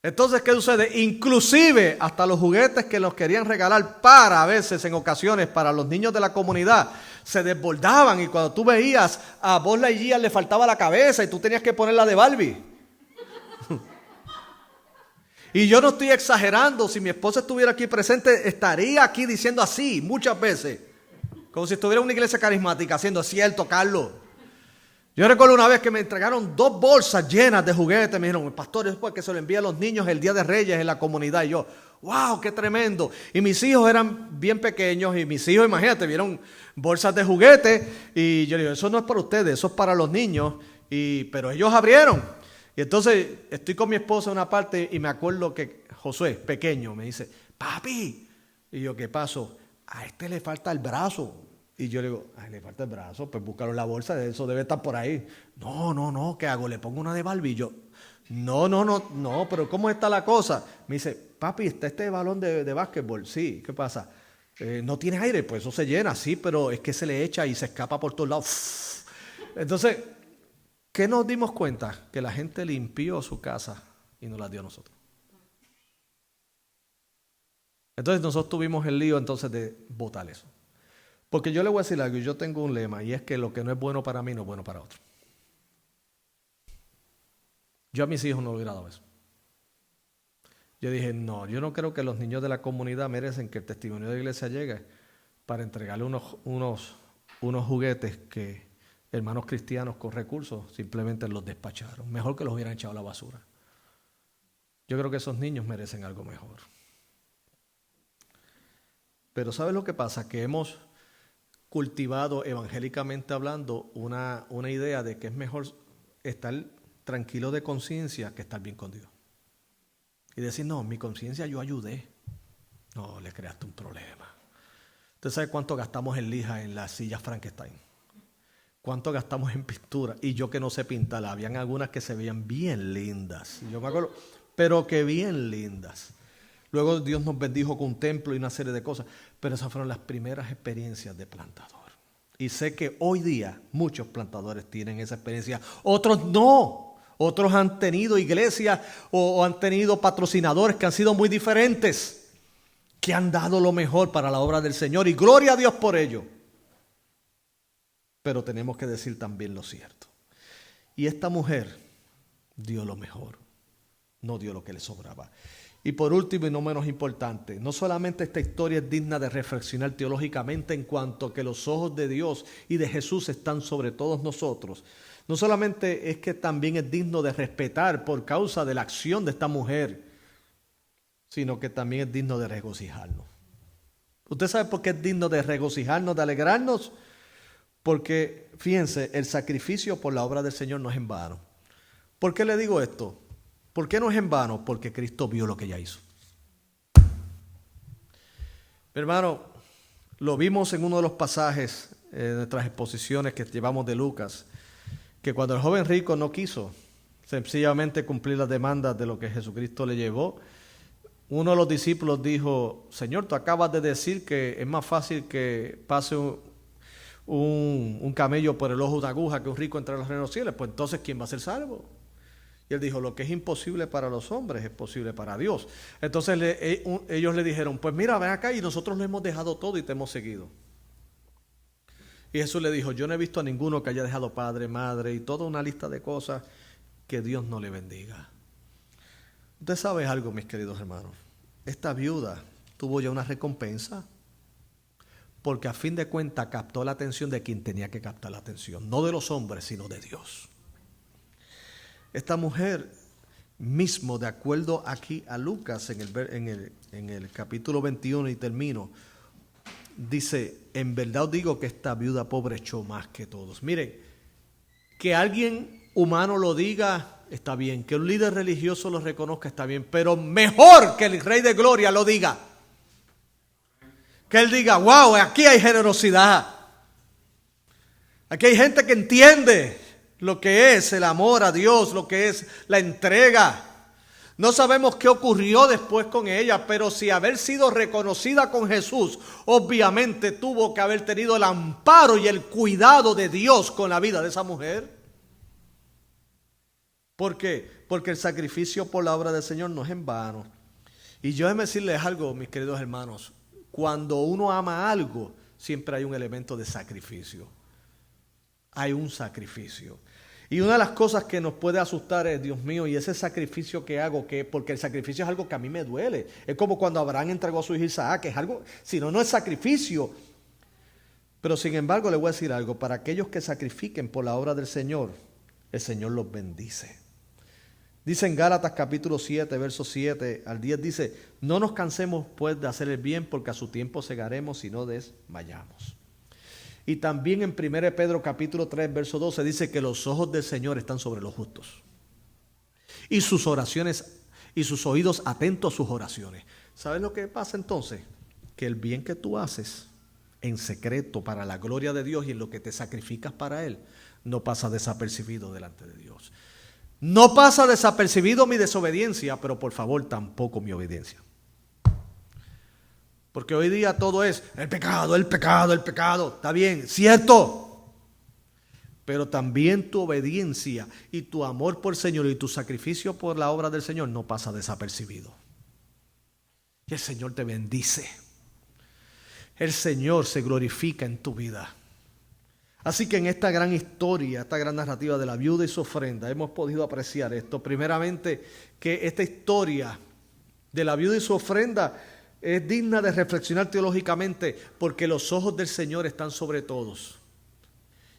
Entonces, ¿qué sucede? Inclusive hasta los juguetes que los querían regalar a veces, en ocasiones, para los niños de la comunidad, se desbordaban. Y cuando tú veías a Buzz Lightyear le faltaba la cabeza y tú tenías que ponerla de Barbie. Y yo no estoy exagerando, si mi esposa estuviera aquí presente, estaría aquí diciendo así muchas veces, como si estuviera en una iglesia carismática, haciendo cierto, Carlos. Yo recuerdo una vez que me entregaron 2 bolsas llenas de juguetes, me dijeron, pastor, es porque se lo envía a los niños el Día de Reyes en la comunidad. Y yo, wow, qué tremendo. Y mis hijos eran bien pequeños y mis hijos, imagínate, vieron bolsas de juguetes y yo digo, eso no es para ustedes, eso es para los niños. Pero ellos abrieron. Y entonces estoy con mi esposa en una parte y me acuerdo que Josué, pequeño, me dice, papi. Y yo, ¿qué pasó? A este le falta el brazo. Y yo le digo, ay, le falta el brazo, pues búscalo en la bolsa, eso debe estar por ahí. No, ¿qué hago? ¿Le pongo una de Barbie? Y yo, no, pero ¿cómo está la cosa? Me dice, papi, está este balón de básquetbol. Sí, ¿qué pasa? ¿No tiene aire? Pues eso se llena, sí, pero es que se le echa y se escapa por todos lados. Entonces, ¿qué nos dimos cuenta? Que la gente limpió su casa y nos la dio a nosotros. Entonces nosotros tuvimos el lío entonces de botar eso. Porque yo le voy a decir algo, yo tengo un lema y es que lo que no es bueno para mí no es bueno para otro. Yo a mis hijos no le hubiera dado eso. Yo dije, no, yo no creo que los niños de la comunidad merecen que el testimonio de la iglesia llegue para entregarle unos juguetes que hermanos cristianos con recursos simplemente los despacharon. Mejor que los hubieran echado a la basura. Yo creo que esos niños merecen algo mejor. Pero ¿sabes lo que pasa? Que hemos cultivado evangélicamente hablando una idea de que es mejor estar tranquilo de conciencia que estar bien con Dios. Y decir, no, mi conciencia yo ayudé. No, le creaste un problema. ¿Usted sabe cuánto gastamos en lija en las sillas Frankenstein? ¿Cuánto gastamos en pintura? Y yo que no sé pintar, habían algunas que se veían bien lindas. Yo me acuerdo, pero que bien lindas. Luego Dios nos bendijo con un templo y una serie de cosas. Pero esas fueron las primeras experiencias de plantador. Y sé que hoy día muchos plantadores tienen esa experiencia. Otros no. Otros han tenido iglesias o han tenido patrocinadores que han sido muy diferentes. Que han dado lo mejor para la obra del Señor. Y gloria a Dios por ello. Pero tenemos que decir también lo cierto. Y esta mujer dio lo mejor. No dio lo que le sobraba. Y por último y no menos importante, no solamente esta historia es digna de reflexionar teológicamente en cuanto que los ojos de Dios y de Jesús están sobre todos nosotros. No solamente es que también es digno de respetar por causa de la acción de esta mujer, sino que también es digno de regocijarnos. ¿Usted sabe por qué es digno de regocijarnos, de alegrarnos? Porque, fíjense, el sacrificio por la obra del Señor no es en vano. ¿Por qué le digo esto? ¿Por qué no es en vano? Porque Cristo vio lo que ella hizo. Mi hermano, lo vimos en uno de los pasajes nuestras exposiciones que llevamos de Lucas, que cuando el joven rico no quiso sencillamente cumplir las demandas de lo que Jesucristo le llevó, uno de los discípulos dijo: Señor, tú acabas de decir que es más fácil que pase un camello por el ojo de una aguja que un rico entre los reinos de los cielos. Pues entonces, ¿quién va a ser salvo? Y él dijo: lo que es imposible para los hombres es posible para Dios. Entonces ellos le dijeron: pues mira, ven acá, y nosotros lo hemos dejado todo y te hemos seguido. Y Jesús le dijo: yo no he visto a ninguno que haya dejado padre, madre y toda una lista de cosas que Dios no le bendiga. Usted sabe algo, mis queridos hermanos, esta viuda tuvo ya una recompensa, porque a fin de cuentas captó la atención de quien tenía que captar la atención, no de los hombres, sino de Dios. Esta mujer mismo, de acuerdo aquí a Lucas, en el capítulo 21, y termino, dice: en verdad os digo que esta viuda pobre echó más que todos. Miren, que alguien humano lo diga, está bien. Que un líder religioso lo reconozca, está bien. Pero mejor que el Rey de Gloria lo diga. Que él diga: wow, aquí hay generosidad. Aquí hay gente que entiende lo que es el amor a Dios, lo que es la entrega. No sabemos qué ocurrió después con ella, pero si haber sido reconocida con Jesús, obviamente tuvo que haber tenido el amparo y el cuidado de Dios con la vida de esa mujer. ¿Por qué? Porque el sacrificio por la obra del Señor no es en vano. Y yo déjeme decirles algo, mis queridos hermanos: cuando uno ama algo, siempre hay un elemento de sacrificio. Hay un sacrificio. Y una de las cosas que nos puede asustar es: Dios mío, y ese sacrificio que hago, ¿qué? Porque el sacrificio es algo que a mí me duele. Es como cuando Abraham entregó a su hijo Isaac, que es algo, si no, no es sacrificio. Pero sin embargo, le voy a decir algo: para aquellos que sacrifiquen por la obra del Señor, el Señor los bendice. Dice en Gálatas capítulo 7, versos 7 al 10, dice: no nos cansemos pues de hacer el bien, porque a su tiempo segaremos y no desmayamos. Y también en 1 Pedro capítulo 3, verso 12 dice que los ojos del Señor están sobre los justos, y sus oraciones y sus oídos atentos a sus oraciones. ¿Sabes lo que pasa entonces? Que el bien que tú haces en secreto para la gloria de Dios y en lo que te sacrificas para Él, no pasa desapercibido delante de Dios. No pasa desapercibido mi desobediencia, pero por favor tampoco mi obediencia. Porque hoy día todo es el pecado, el pecado, el pecado. Está bien, cierto. Pero también tu obediencia y tu amor por el Señor y tu sacrificio por la obra del Señor no pasa desapercibido. Y el Señor te bendice. El Señor se glorifica en tu vida. Así que en esta gran historia, esta gran narrativa de la viuda y su ofrenda, hemos podido apreciar esto. Primeramente, que esta historia de la viuda y su ofrenda es digna de reflexionar teológicamente, porque los ojos del Señor están sobre todos.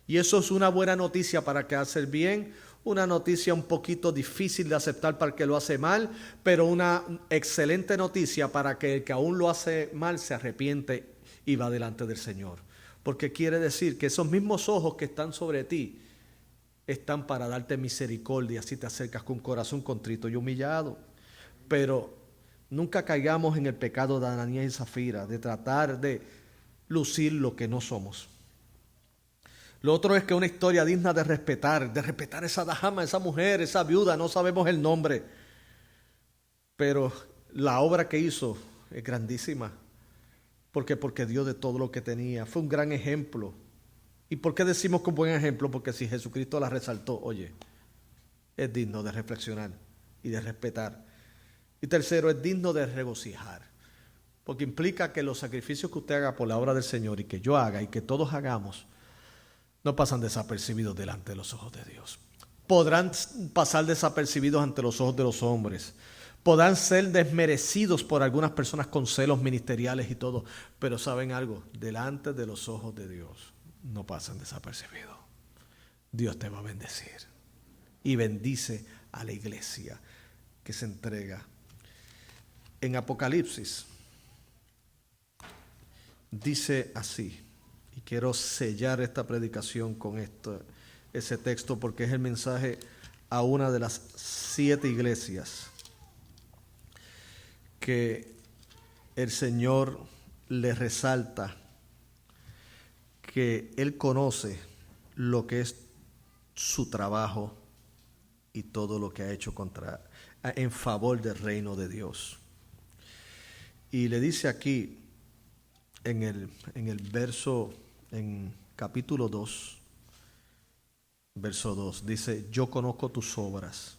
Y eso es una buena noticia para el que hace el bien, una noticia un poquito difícil de aceptar para el que lo hace mal, pero una excelente noticia para que el que aún lo hace mal se arrepiente y va delante del Señor. Porque quiere decir que esos mismos ojos que están sobre ti están para darte misericordia si te acercas con corazón contrito y humillado. Pero nunca caigamos en el pecado de Ananías y Zafira, de tratar de lucir lo que no somos. Lo otro es que una historia digna de respetar esa dama, esa mujer, esa viuda, no sabemos el nombre, pero la obra que hizo es grandísima. ¿Por qué? Porque dio de todo lo que tenía. Fue un gran ejemplo. ¿Y por qué decimos que un buen ejemplo? Porque si Jesucristo la resaltó, oye, es digno de reflexionar y de respetar. Y tercero, es digno de regocijar. Porque implica que los sacrificios que usted haga por la obra del Señor y que yo haga y que todos hagamos, no pasan desapercibidos delante de los ojos de Dios. Podrán pasar desapercibidos ante los ojos de los hombres. Podrán ser desmerecidos por algunas personas con celos ministeriales y todo. Pero ¿saben algo? Delante de los ojos de Dios no pasan desapercibidos. Dios te va a bendecir. Y bendice a la iglesia que se entrega. En Apocalipsis dice así. Y quiero sellar esta predicación con ese texto, porque es el mensaje a una de las 7 iglesias que el Señor le resalta que Él conoce lo que es su trabajo y todo lo que ha hecho en favor del reino de Dios. Y le dice aquí en el verso, en capítulo 2, verso 2, dice: yo conozco tus obras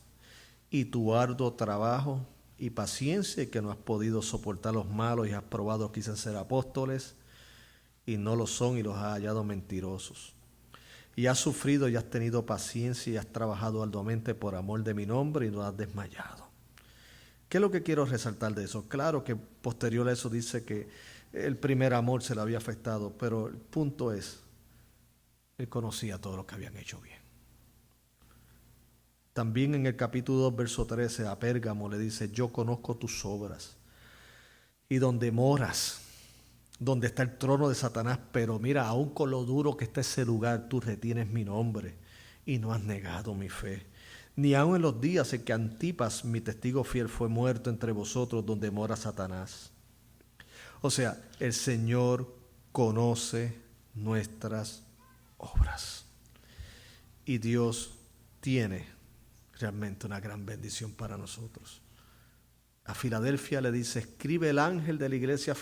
y tu arduo trabajo y paciencia, y que no has podido soportar los malos, y has probado que quizás ser apóstoles y no lo son, y los has hallado mentirosos. Y has sufrido y has tenido paciencia y has trabajado arduamente por amor de mi nombre y no has desmayado. ¿Qué es lo que quiero resaltar de eso? Claro que posterior a eso dice que el primer amor se le había afectado, pero el punto es, él conocía todo lo que habían hecho bien. También en el capítulo 2, verso 13, a Pérgamo le dice: yo conozco tus obras y donde moras, donde está el trono de Satanás, pero mira, aún con lo duro que está ese lugar, tú retienes mi nombre y no has negado mi fe. Ni aun en los días en que Antipas, mi testigo fiel, fue muerto entre vosotros, donde mora Satanás. O sea, el Señor conoce nuestras obras. Y Dios tiene realmente una gran bendición para nosotros. A Filadelfia le dice: escribe el ángel de la iglesia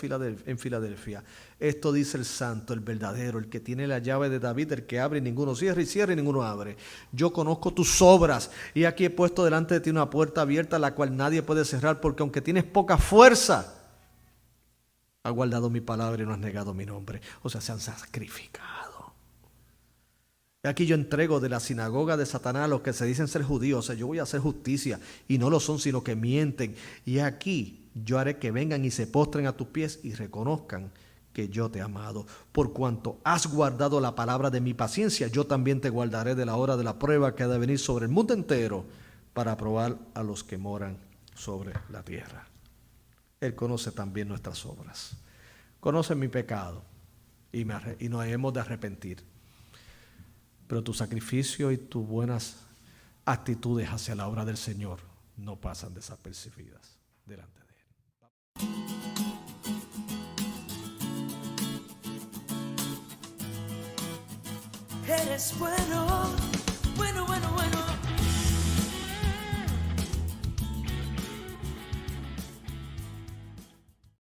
en Filadelfia. Esto dice el santo, el verdadero, el que tiene la llave de David, el que abre y ninguno cierra, y cierra y ninguno abre. Yo conozco tus obras, y aquí he puesto delante de ti una puerta abierta, la cual nadie puede cerrar, porque aunque tienes poca fuerza, has guardado mi palabra y no has negado mi nombre. O sea, se han sacrificado. Aquí yo entrego de la sinagoga de Satanás a los que se dicen ser judíos. O sea, yo voy a hacer justicia y no lo son, sino que mienten. Y aquí yo haré que vengan y se postren a tus pies y reconozcan que yo te he amado. Por cuanto has guardado la palabra de mi paciencia, yo también te guardaré de la hora de la prueba que ha de venir sobre el mundo entero, para probar a los que moran sobre la tierra. Él conoce también nuestras obras. Conoce mi pecado y nos hemos de arrepentir. Pero tu sacrificio y tus buenas actitudes hacia la obra del Señor no pasan desapercibidas delante de Él. Eres bueno, bueno, bueno, bueno.